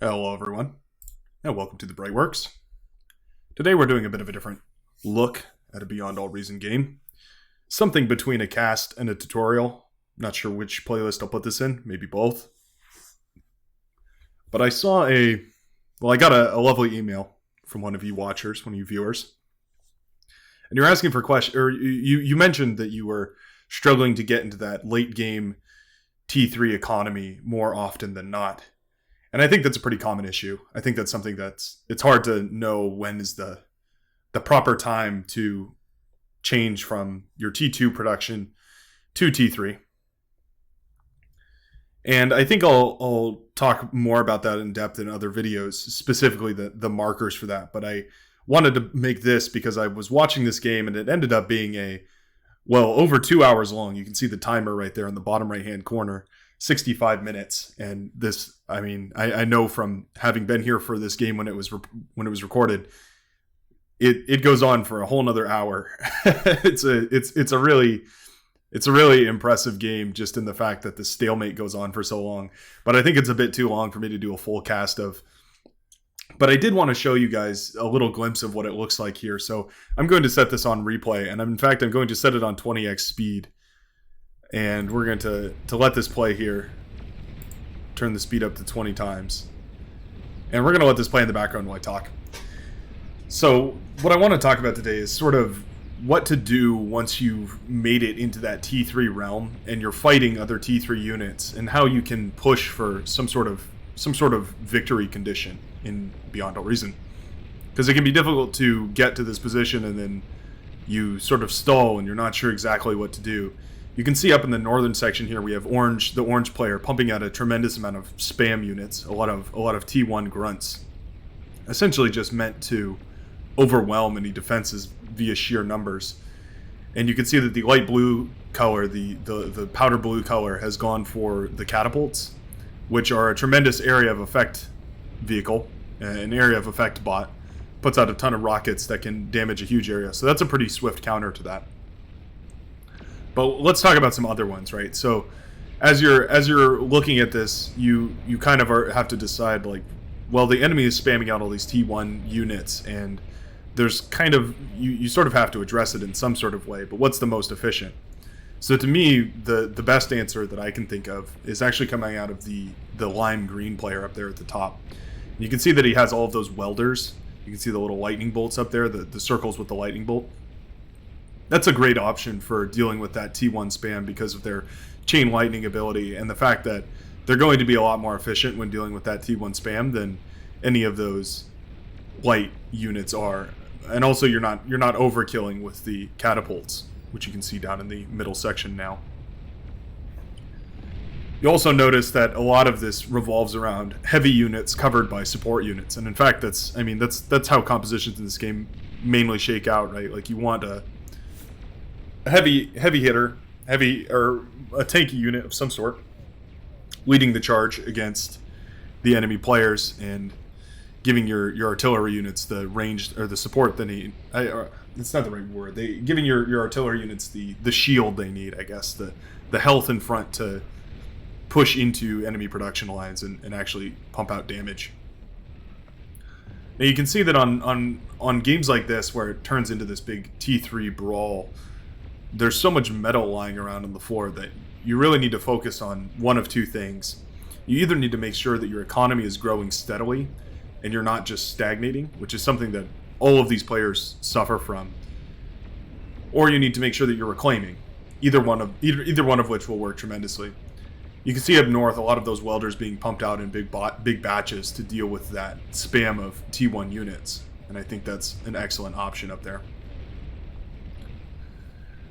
Hello everyone, and welcome to the Brightworks. Today we're doing a bit of a different look at a Beyond All Reason game. Something between a cast and a tutorial. Not sure which playlist I'll put this in, maybe both. But I got a lovely email from one of you watchers, one of you viewers. And you're asking for questions, or you mentioned that you were struggling to get into that late game T3 economy more often than not. And I think that's a pretty common issue. I think that's something it's hard to know when is the proper time to change from your T2 production to T3. And I think I'll talk more about that in depth in other videos, specifically the markers for that. But I wanted to make this because I was watching this game and it ended up being over 2 hours long. You can see the timer right there in the bottom right-hand corner. 65 minutes, and this, I know from having been here for this game when it was recorded, it goes on for a whole nother hour. it's a really impressive game, just in the fact that the stalemate goes on for so long. But I think it's a bit too long for me to do a full cast of. But I did want to show you guys a little glimpse of what it looks like here. So I'm going to set this on replay, and I'm going to set it on 20x speed. And we're going to let this play here. Turn the speed up to 20 times. And we're going to let this play in the background while I talk. So what I want to talk about today is sort of what to do once you've made it into that T3 realm and you're fighting other T3 units, and how you can push for some sort of victory condition in Beyond All Reason. Because it can be difficult to get to this position and then you sort of stall and you're not sure exactly what to do. You can see up in the northern section here we have the orange player pumping out a tremendous amount of spam units, a lot of T1 grunts, essentially just meant to overwhelm any defenses via sheer numbers. And you can see that the light blue color, the powder blue color, has gone for the catapults, which are a tremendous area of effect vehicle, an area of effect bot, puts out a ton of rockets that can damage a huge area. So that's a pretty swift counter to that. But let's talk about some other ones, right? So as you're looking at this, you kind of have to decide, like, well, the enemy is spamming out all these T1 units, and there's kind of, you sort of have to address it in some sort of way, but what's the most efficient? So to me, the best answer that I can think of is actually coming out of the lime green player up there at the top. And you can see that he has all of those welders. You can see the little lightning bolts up there, the circles with the lightning bolt. That's a great option for dealing with that T1 spam because of their chain lightning ability and the fact that they're going to be a lot more efficient when dealing with that T1 spam than any of those light units are. And also you're not overkilling with the catapults, which you can see down in the middle section now. You also notice that a lot of this revolves around heavy units covered by support units. And in fact, that's how compositions in this game mainly shake out, right? Like, you want a heavy hitter, or a tanky unit of some sort, leading the charge against the enemy players and giving your artillery units the range or the support they need. It's not the right word. Giving your artillery units the shield they need, I guess, the health in front to push into enemy production lines and actually pump out damage. Now you can see that on games like this where it turns into this big T3 brawl, there's so much metal lying around on the floor that you really need to focus on one of two things. You either need to make sure that your economy is growing steadily and you're not just stagnating, which is something that all of these players suffer from, or you need to make sure that you're reclaiming. Either one of which will work tremendously. You can see up north a lot of those welders being pumped out in big batches to deal with that spam of T1 units, and I think that's an excellent option up there.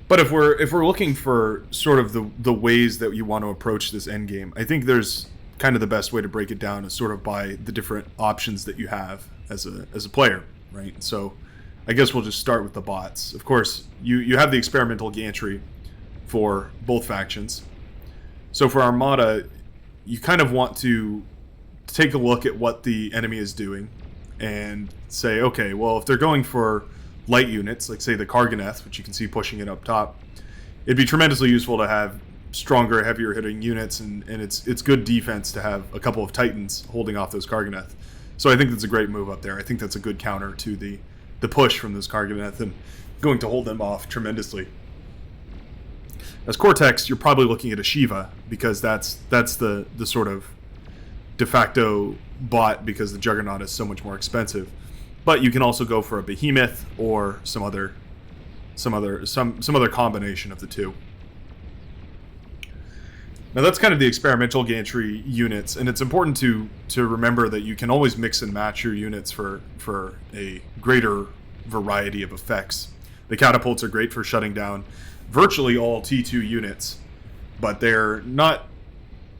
But if we're looking for sort of the ways that you want to approach this endgame, I think there's kind of the best way to break it down is sort of by the different options that you have as a player, right? So I guess we'll just start with the bots. Of course, you have the experimental gantry for both factions. So for Armada, you kind of want to take a look at what the enemy is doing and say, okay, well, if they're going for light units, like say the Karganeth, which you can see pushing it up top, it'd be tremendously useful to have stronger, heavier hitting units, and it's good defense to have a couple of Titans holding off those Karganeth. So I think that's a great move up there. I think that's a good counter to the push from those Karganeth and going to hold them off tremendously. As Cortex, you're probably looking at a Shiva because that's the sort of de facto bot because the Juggernaut is so much more expensive. But you can also go for a Behemoth or some other combination of the two. Now that's kind of the experimental gantry units, and it's important to remember that you can always mix and match your units for a greater variety of effects. The catapults are great for shutting down virtually all T2 units, but they're not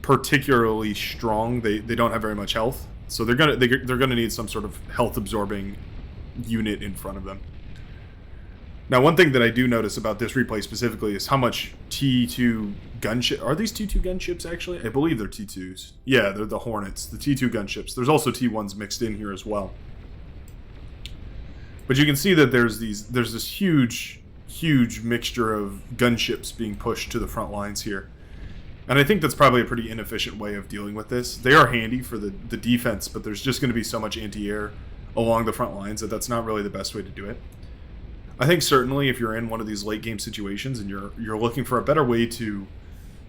particularly strong. They don't have very much health, so they're gonna need some sort of health absorbing unit in front of them. Now, one thing that I do notice about this replay specifically is how much T2 gunship... Are these T2 gunships, actually? I believe they're T2s. Yeah, they're the Hornets, the T2 gunships. There's also T1s mixed in here as well. But you can see that there's this huge mixture of gunships being pushed to the front lines here. And I think that's probably a pretty inefficient way of dealing with this. They are handy for the defense, but there's just going to be so much anti-air along the front lines that that's not really the best way to do it. I think certainly if you're in one of these late game situations and you're looking for a better way to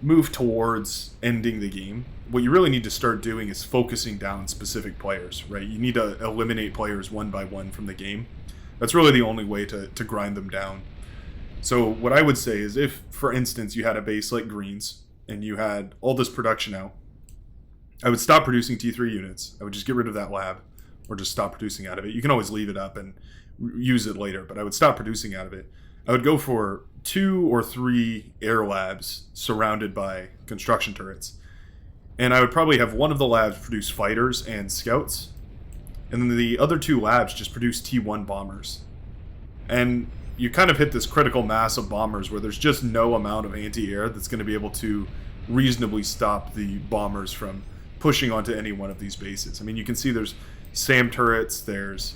move towards ending the game, what you really need to start doing is focusing down specific players, right? You need to eliminate players one by one from the game. That's really the only way to grind them down. So what I would say is if, for instance, you had a base like Greens and you had all this production out, I would stop producing T3 units. I would just get rid of that lab or just stop producing out of it. You can always leave it up and use it later, but I would stop producing out of it. I would go for 2 or 3 air labs surrounded by construction turrets. And I would probably have one of the labs produce fighters and scouts, and then the other 2 labs just produce T1 bombers. And you kind of hit this critical mass of bombers where there's just no amount of anti-air that's going to be able to reasonably stop the bombers from pushing onto any one of these bases. I mean, you can see there's SAM turrets, there's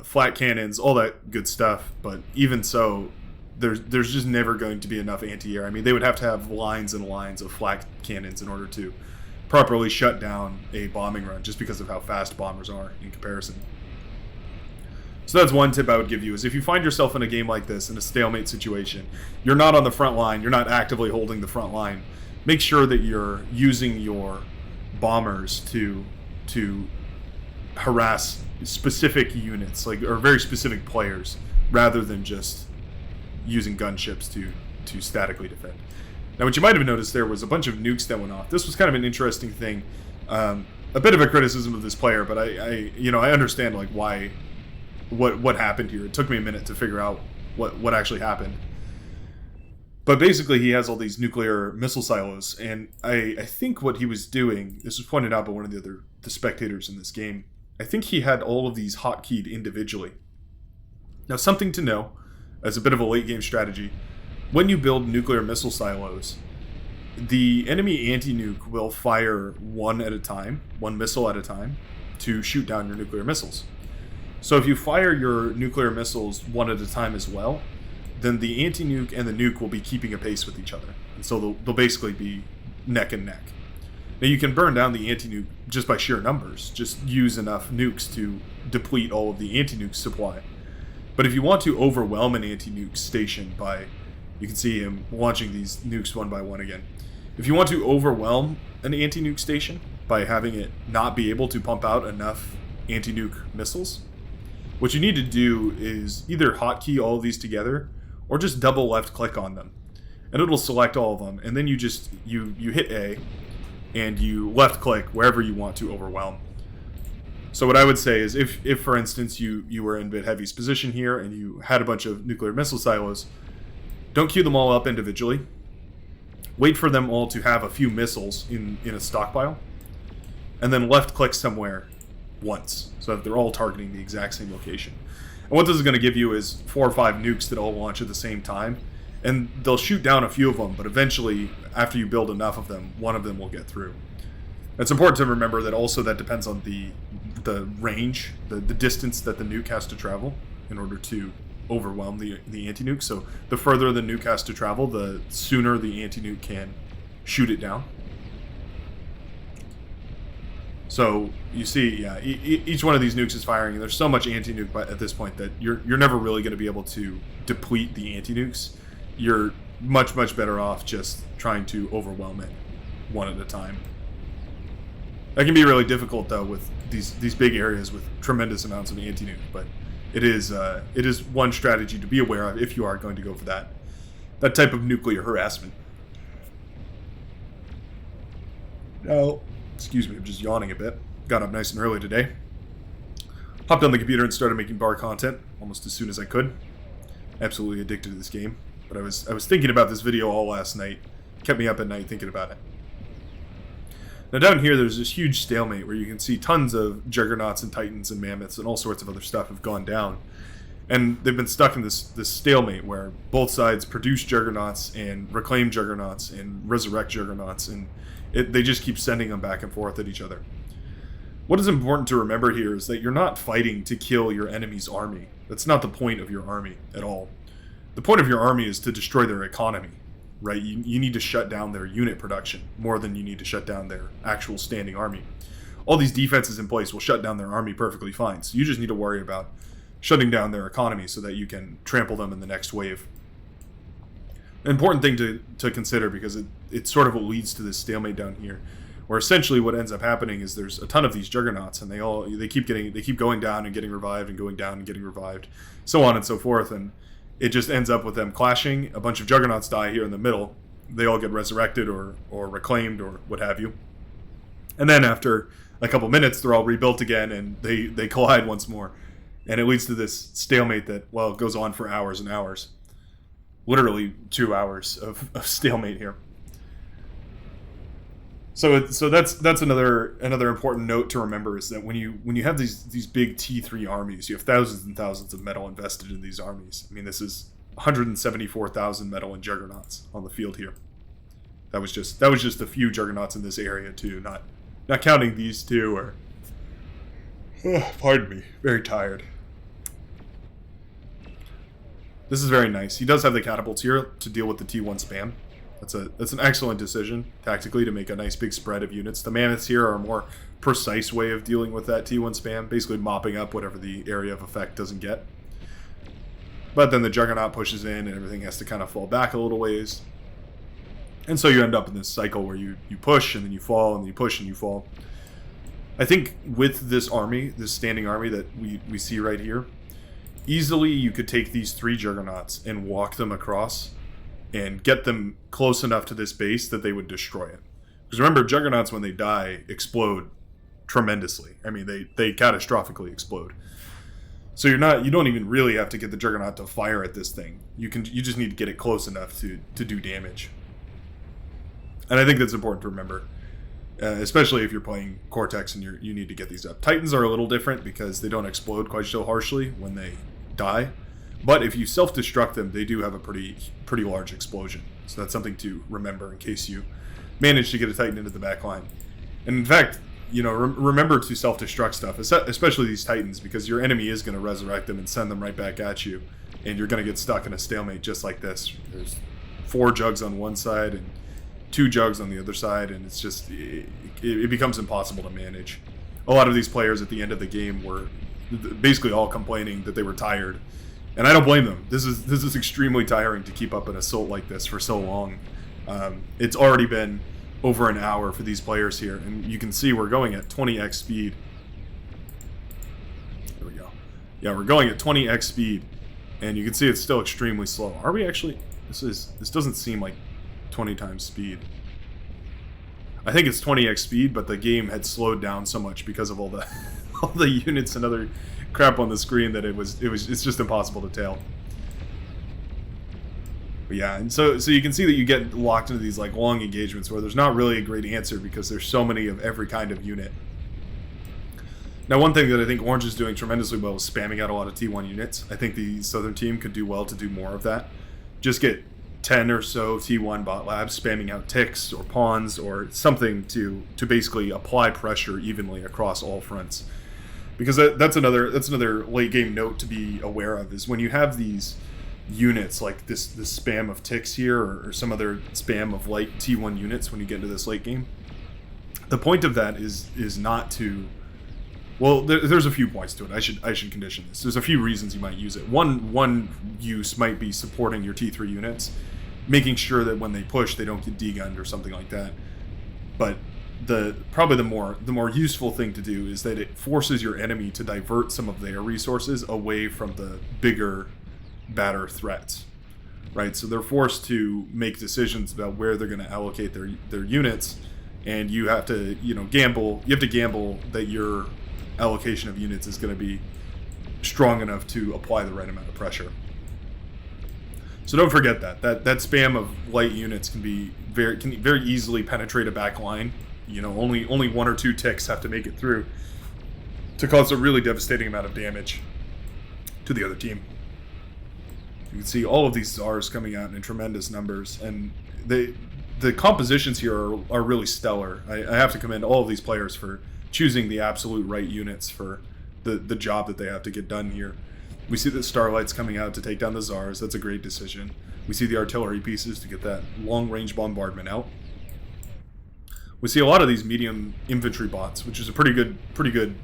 flat cannons, all that good stuff, but even so, there's just never going to be enough anti-air. I mean, they would have to have lines and lines of flat cannons in order to properly shut down a bombing run, just because of how fast bombers are in comparison. So that's one tip I would give you, is if you find yourself in a game like this, in a stalemate situation, you're not on the front line, you're not actively holding the front line, make sure that you're using your bombers to harass specific units, or very specific players, rather than just using gunships to statically defend. Now, what you might have noticed there was a bunch of nukes that went off. This was kind of an interesting thing. A bit of a criticism of this player, but I understand like why, what happened here. It took me a minute to figure out what actually happened. But basically, he has all these nuclear missile silos, and I think what he was doing, this was pointed out by one of the spectators in this game, I think he had all of these hotkeyed individually. Now, something to know, as a bit of a late game strategy, when you build nuclear missile silos, the enemy anti-nuke will fire one missile at a time, to shoot down your nuclear missiles. So if you fire your nuclear missiles one at a time as well, then the anti-nuke and the nuke will be keeping a pace with each other. And so they'll basically be neck and neck. Now, you can burn down the anti-nuke just by sheer numbers. Just use enough nukes to deplete all of the anti-nuke supply. But if you want to overwhelm an anti-nuke station by... You can see him launching these nukes one by one again. If you want to overwhelm an anti-nuke station by having it not be able to pump out enough anti-nuke missiles, what you need to do is either hotkey all of these together or just double left-click on them. And it'll select all of them. And then you hit A, and you left-click wherever you want to overwhelm. So what I would say is if for instance, you were in Bit-Heavy's position here and you had a bunch of nuclear missile silos, don't queue them all up individually. Wait for them all to have a few missiles in a stockpile, and then left-click somewhere once, so that they're all targeting the exact same location. And what this is going to give you is 4 or 5 nukes that all launch at the same time, and they'll shoot down a few of them, but eventually, after you build enough of them, one of them will get through. It's important to remember that also that depends on the range, the distance that the nuke has to travel in order to overwhelm the anti-nuke. So the further the nuke has to travel, the sooner the anti-nuke can shoot it down. So you see, yeah, each one of these nukes is firing, and there's so much anti-nuke at this point that you're never really going to be able to deplete the anti-nukes. You're much better off just trying to overwhelm it one at a time. That can be really difficult though with these big areas with tremendous amounts of anti-nuke, but it is one strategy to be aware of if you are going to go for that type of nuclear harassment. Now, excuse me, I'm just yawning a bit. Got up nice and early today. Hopped on the computer and started making bar content almost as soon as I could. Absolutely addicted to this game. But I was thinking about this video all last night. Kept me up at night thinking about it. Now down here there's this huge stalemate where you can see tons of juggernauts and titans and mammoths and all sorts of other stuff have gone down. And they've been stuck in this stalemate where both sides produce juggernauts and reclaim juggernauts and resurrect juggernauts, and they just keep sending them back and forth at each other. What is important to remember here is that you're not fighting to kill your enemy's army. That's not the point of your army at all. The point of your army is to destroy their economy, right? You need to shut down their unit production more than you need to shut down their actual standing army. All these defenses in place will shut down their army perfectly fine, so you just need to worry about shutting down their economy so that you can trample them in the next wave. An important thing to consider, because it's sort of what leads to this stalemate down here, where essentially what ends up happening is there's a ton of these juggernauts, and they keep going down and getting revived and going down and getting revived, so on and so forth, and it just ends up with them clashing. A bunch of juggernauts die here in the middle. They all get resurrected or reclaimed or what have you, and then after a couple minutes they're all rebuilt again and they collide once more, and it leads to this stalemate that, well, goes on for hours and hours. Literally 2 hours of stalemate here. So that's another important note to remember, is that when you have these big T3 armies, you have thousands and thousands of metal invested in these armies. I mean, this is 174,000 metal and juggernauts on the field here. That was just a few juggernauts in this area too, not counting these two. Or pardon me, very tired. This is very nice. He does have the catapults here to deal with the T1 spam. That's an excellent decision tactically to make a nice big spread of units. The mammoths here are a more precise way of dealing with that T1 spam, basically mopping up whatever the area of effect doesn't get. But then the juggernaut pushes in and everything has to kind of fall back a little ways. And so you end up in this cycle where you push and then you fall and then you push and you fall. I think with this army, this standing army that we see right here, easily you could take these 3 juggernauts and walk them across and get them close enough to this base that they would destroy it. Because remember, juggernauts, when they die, explode tremendously. I mean, they catastrophically explode. So you don't even really have to get the juggernaut to fire at this thing. You just need to get it close enough to do damage. And I think that's important to remember, especially if you're playing Cortex and you need to get these up. Titans are a little different because they don't explode quite so harshly when they die. But if you self-destruct them, they do have a pretty large explosion. So that's something to remember in case you manage to get a Titan into the back line. And in fact, remember to self-destruct stuff, especially these Titans, because your enemy is going to resurrect them and send them right back at you. And you're going to get stuck in a stalemate just like this. There's 4 jugs on one side and 2 jugs on the other side, and it's just, it becomes impossible to manage. A lot of these players at the end of the game were basically all complaining that they were tired. And I don't blame them. This is extremely tiring to keep up an assault like this for so long. It's already been over an hour for these players here, and you can see we're going at 20x speed. There we go. Yeah, we're going at 20x speed, and you can see it's still extremely slow. Are we actually? This doesn't seem like 20 times speed. I think it's 20x speed, but the game had slowed down so much because of all the units and other crap on the screen that it's just impossible to tell. But yeah, and so you can see that you get locked into these like long engagements where there's not really a great answer because there's so many of every kind of unit. Now, one thing that I think Orange is doing tremendously well is spamming out a lot of T1 units. I think the Southern team could do well to do more of that. Just get 10 or so T1 bot labs spamming out ticks or pawns or something to basically apply pressure evenly across all fronts. because that's another late game note to be aware of, is when you have these units like this spam of ticks here, or some other spam of light T1 units when you get into this late game. The point of that is not to, well, there's a few points to it. I should condition this. There's a few reasons you might use it. One use might be supporting your T3 units, making sure that when they push they don't get degunned or something like that. But probably the more useful thing to do is that it forces your enemy to divert some of their resources away from the bigger, badder threats, right? So they're forced to make decisions about where they're going to allocate their units, and you have to gamble. You have to gamble that your allocation of units is going to be strong enough to apply the right amount of pressure. So don't forget that spam of light units can very easily penetrate a back line. Only one or two ticks have to make it through to cause a really devastating amount of damage to the other team. You can see all of these czars coming out in tremendous numbers, and the compositions here are really stellar. I have to commend all of these players for choosing the absolute right units for the job that they have to get done here. We see the Starlights coming out to take down the czars. That's a great decision. We see the artillery pieces to get that long-range bombardment out. We see a lot of these medium infantry bots, which is a pretty good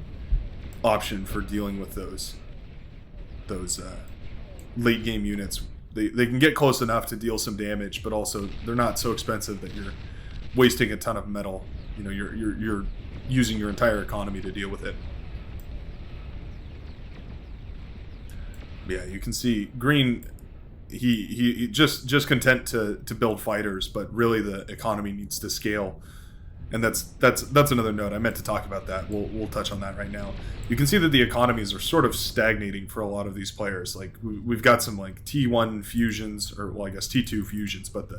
option for dealing with those late game units. They can get close enough to deal some damage, but also they're not so expensive that you're wasting a ton of metal. You're using your entire economy to deal with it. Yeah, you can see Green. He just content to build fighters, but really the economy needs to scale. And that's another note. I meant to talk about that. We'll touch on that right now. You can see that the economies are sort of stagnating for a lot of these players. Like we've got some like T1 fusions, or well, I guess T2 fusions, but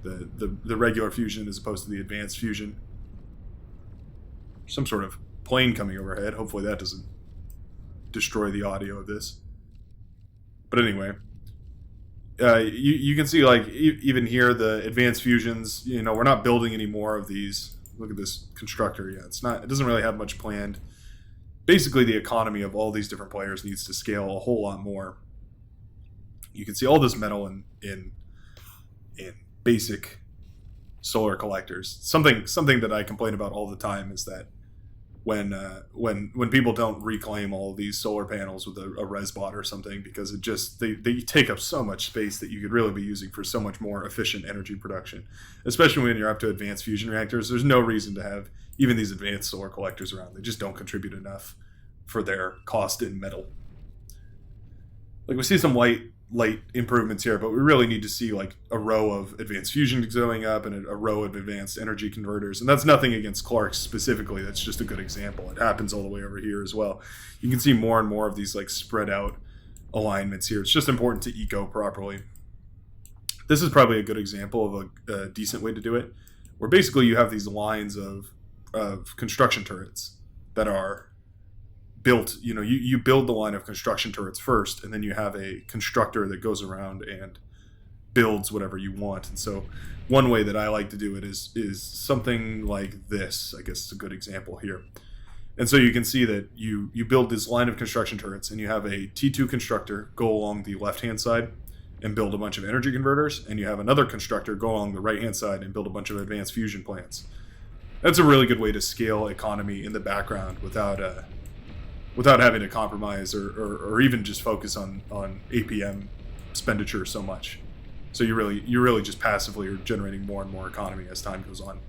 the regular fusion as opposed to the advanced fusion. Some sort of plane coming overhead. Hopefully that doesn't destroy the audio of this. But anyway, you can see like even here the advanced fusions. We're not building any more of these. Look at this constructor. Yeah, it doesn't really have much planned. Basically, the economy of all these different players needs to scale a whole lot more. You can see all this metal in basic solar collectors. Something that I complain about all the time is that when people don't reclaim all of these solar panels with a resbot or something, because it just they take up so much space that you could really be using for so much more efficient energy production, especially when you're up to advanced fusion reactors. There's no reason to have even these advanced solar collectors around. They just don't contribute enough for their cost in metal. Like we see some light improvements here, but we really need to see like a row of advanced fusion going up and a row of advanced energy converters. And that's nothing against Clark's specifically. That's just a good example. It happens all the way over here as well. You can see more and more of these like spread out alignments here. It's just important to eco properly. This is probably a good example of a decent way to do it, where basically you have these lines of construction turrets that are built. You build the line of construction turrets first, and then you have a constructor that goes around and builds whatever you want. And so one way that I like to do it is something like this. I guess it's a good example here. And so you can see that you build this line of construction turrets, and you have a T2 constructor go along the left hand side and build a bunch of energy converters, and you have another constructor go along the right hand side and build a bunch of advanced fusion plants. That's a really good way to scale economy in the background without having to compromise or even just focus on APM expenditure so much. So you really just passively are generating more and more economy as time goes on.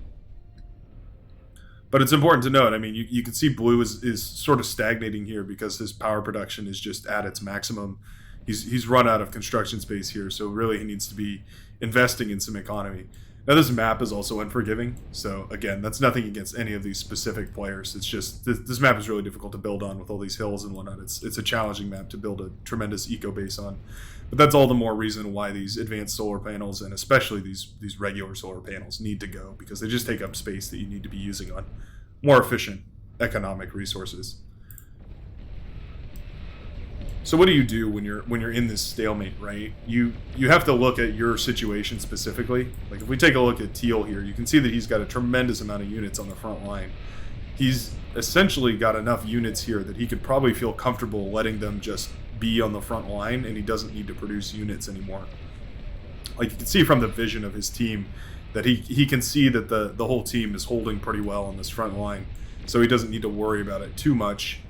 But it's important to note, I mean, you can see blue is sort of stagnating here because his power production is just at its maximum. He's run out of construction space here, so really he needs to be investing in some economy. Now this map is also unforgiving, so again, that's nothing against any of these specific players. It's just this map is really difficult to build on with all these hills and whatnot. It's a challenging map to build a tremendous eco base on. But that's all the more reason why these advanced solar panels, and especially these regular solar panels, need to go, because they just take up space that you need to be using on more efficient economic resources. So what do you do when you're in this stalemate, right? You have to look at your situation specifically. Like if we take a look at Teal here, you can see that he's got a tremendous amount of units on the front line. He's essentially got enough units here that he could probably feel comfortable letting them just be on the front line, and he doesn't need to produce units anymore. Like, you can see from the vision of his team that he can see that the whole team is holding pretty well on this front line, so he doesn't need to worry about it too much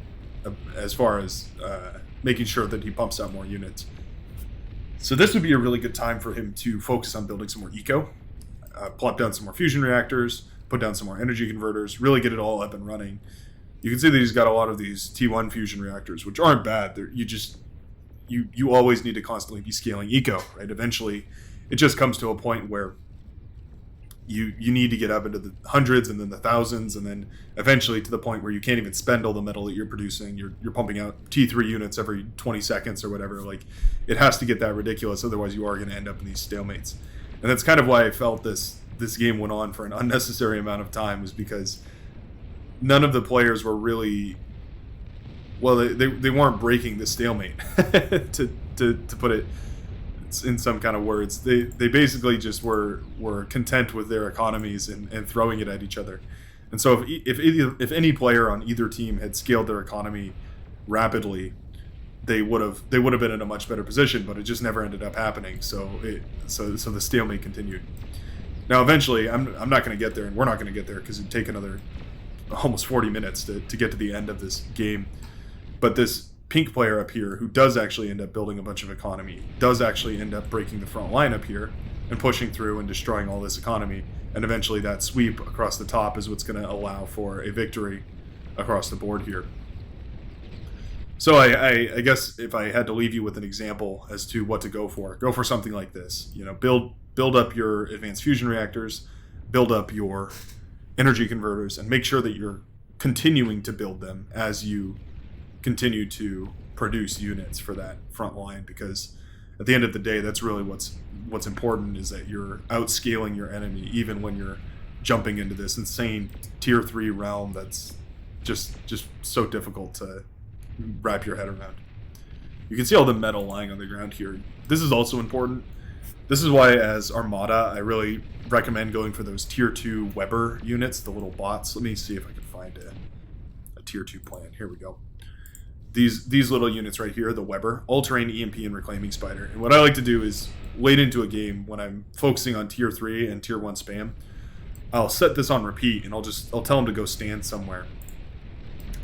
as far as making sure that he pumps out more units. So this would be a really good time for him to focus on building some more eco, plop down some more fusion reactors, put down some more energy converters, really get it all up and running. You can see that he's got a lot of these T1 fusion reactors, which aren't bad. You always need to constantly be scaling eco, right? Eventually, it just comes to a point where you need to get up into the hundreds and then the thousands, and then eventually to the point where you can't even spend all the metal that you're producing. You're pumping out T3 units every 20 seconds or whatever. Like, it has to get that ridiculous, otherwise you are going to end up in these stalemates. And that's kind of why I felt this game went on for an unnecessary amount of time, was because none of the players were really, well, they weren't breaking the stalemate to put it in some kind of words. They basically just were content with their economies and throwing it at each other. And so if any player on either team had scaled their economy rapidly, they would have been in a much better position, but it just never ended up happening. So the stalemate continued. Now eventually I'm not going to get there, and we're not going to get there because it'd take another almost 40 minutes to get to the end of this game. But this pink player up here, who does actually end up building a bunch of economy, does actually end up breaking the front line up here and pushing through and destroying all this economy. And eventually that sweep across the top is what's going to allow for a victory across the board here. So I guess if I had to leave you with an example as to what to go for something like this. You know, build up your advanced fusion reactors, build up your energy converters, and make sure that you're continuing to build them as you continue to produce units for that front line, because at the end of the day, that's really what's important, is that you're outscaling your enemy even when you're jumping into this insane tier 3 realm that's just so difficult to wrap your head around. You can see all the metal lying on the ground here. This is also important. This is why, as Armada, I really recommend going for those tier 2 Weber units, the little bots. Let me see if I can find a tier 2 plan. Here we go. These little units right here, the Weber, all-terrain EMP and reclaiming spider. And what I like to do is, late into a game, when I'm focusing on tier 3 and tier 1 spam, I'll set this on repeat, and I'll tell them to go stand somewhere.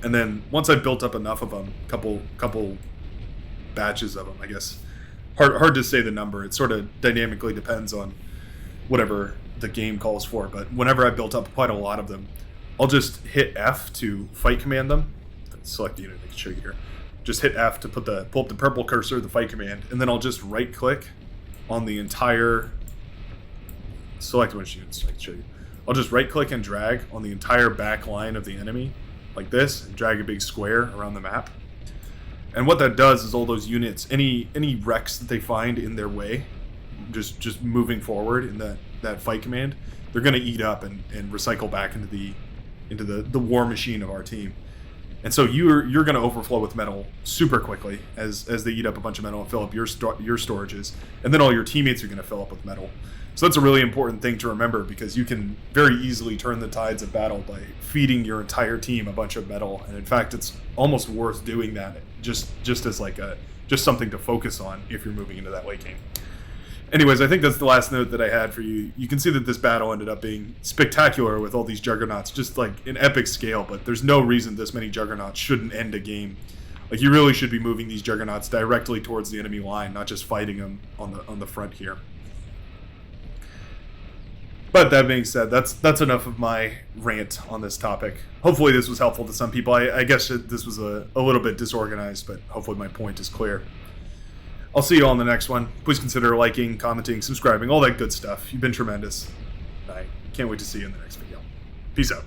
And then once I've built up enough of them, couple batches of them, I guess. Hard to say the number. It sort of dynamically depends on whatever the game calls for. But whenever I built up quite a lot of them, I'll just hit F to fight command them. Select the unit, I can show you here. Just hit F to pull up the purple cursor, the fight command, and then I'll just right click on the entire, select which units, I can show you. I'll just right click and drag on the entire back line of the enemy, like this, and drag a big square around the map. And what that does is all those units, any wrecks that they find in their way, just moving forward in that fight command, they're going to eat up and recycle back into the war machine of our team. And so you're going to overflow with metal super quickly as they eat up a bunch of metal and fill up your storages, and then all your teammates are going to fill up with metal. So that's a really important thing to remember, because you can very easily turn the tides of battle by feeding your entire team a bunch of metal. And in fact, it's almost worth doing that just as like just something to focus on if you're moving into that late game. Anyways, I think that's the last note that I had for you. You can see that this battle ended up being spectacular with all these juggernauts, just like an epic scale, but there's no reason this many juggernauts shouldn't end a game. Like, you really should be moving these juggernauts directly towards the enemy line, not just fighting them on the front here. But that being said, that's enough of my rant on this topic. Hopefully this was helpful to some people. I guess this was a little bit disorganized, but hopefully my point is clear. I'll see you all in the next one. Please consider liking, commenting, subscribing, all that good stuff. You've been tremendous. I can't wait to see you in the next video. Peace out.